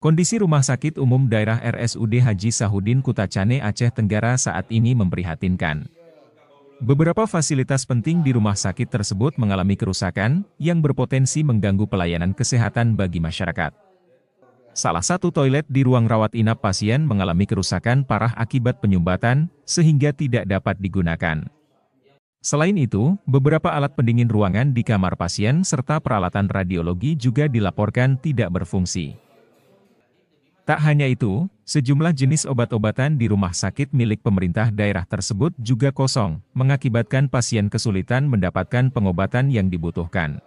Kondisi Rumah Sakit Umum Daerah RSUD Haji Sahudin Kutacane Aceh Tenggara saat ini memprihatinkan. Beberapa fasilitas penting di rumah sakit tersebut mengalami kerusakan yang berpotensi mengganggu pelayanan kesehatan bagi masyarakat. Salah satu toilet di ruang rawat inap pasien mengalami kerusakan parah akibat penyumbatan, sehingga tidak dapat digunakan. Selain itu, beberapa alat pendingin ruangan di kamar pasien serta peralatan radiologi juga dilaporkan tidak berfungsi. Tak hanya itu, sejumlah jenis obat-obatan di rumah sakit milik pemerintah daerah tersebut juga kosong, mengakibatkan pasien kesulitan mendapatkan pengobatan yang dibutuhkan.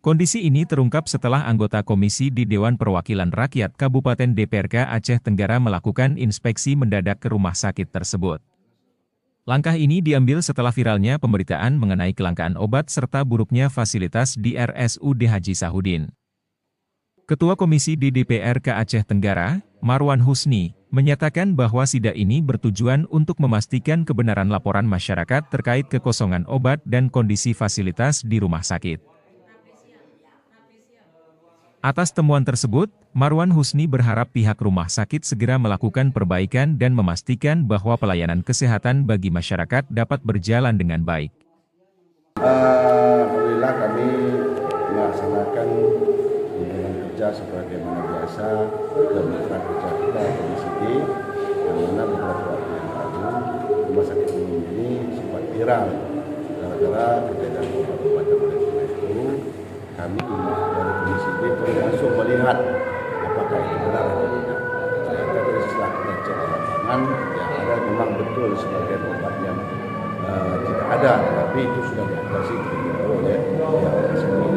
Kondisi ini terungkap setelah anggota komisi di Dewan Perwakilan Rakyat Kabupaten DPRK Aceh Tenggara melakukan inspeksi mendadak ke rumah sakit tersebut. Langkah ini diambil setelah viralnya pemberitaan mengenai kelangkaan obat serta buruknya fasilitas di RSUD Haji Sahudin. Ketua Komisi di DPRK Aceh Tenggara, Marwan Husni, menyatakan bahwa sidak ini bertujuan untuk memastikan kebenaran laporan masyarakat terkait kekosongan obat dan kondisi fasilitas di rumah sakit. Atas temuan tersebut, Marwan Husni berharap pihak rumah sakit segera melakukan perbaikan dan memastikan bahwa pelayanan kesehatan bagi masyarakat dapat berjalan dengan baik. Alhamdulillah kami melaksanakan kunjungan kerja sebagaimana biasa ke mitra kerja kita Komisi D, yang mana beberapa waktu yang lalu rumah sakit umum ini sempat viral gara-gara kejadian obat-obatan oleh itu. Kami dari Komisi D langsung melihat apakah itu benar atau tidak. Ternyata setelah kita cek lapangan, ya ada memang betul sebagian obat yang tidak ada, tapi itu sudah diatasi oleh pihak tersebut.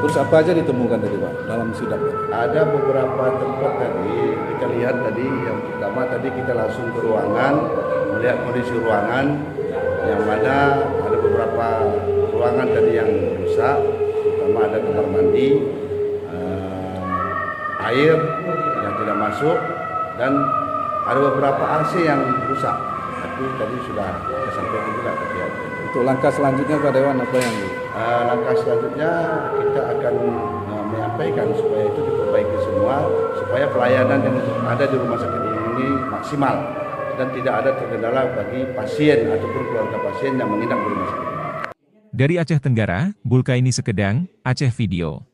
Terus apa aja ditemukan tadi Pak dalam sidak? Ada beberapa tempat tadi kita lihat tadi, yang pertama tadi kita langsung ke ruangan, melihat kondisi ruangan, yang mana ada beberapa ruangan tadi yang rusak, terutama ada kamar mandi, air yang tidak masuk, dan ada beberapa AC yang rusak. Tapi tadi sudah kita sampaikan juga ke pihak. Untuk langkah selanjutnya Pak Dewan apa yang langkah selanjutnya kita akan menyampaikan supaya itu diperbaiki semua, supaya pelayanan yang ada di rumah sakit ini maksimal dan tidak ada terkendala bagi pasien ataupun keluarga pasien yang menginap di rumah sakit. Dari Aceh Tenggara, Bulkaini Sekedang, Aceh Video.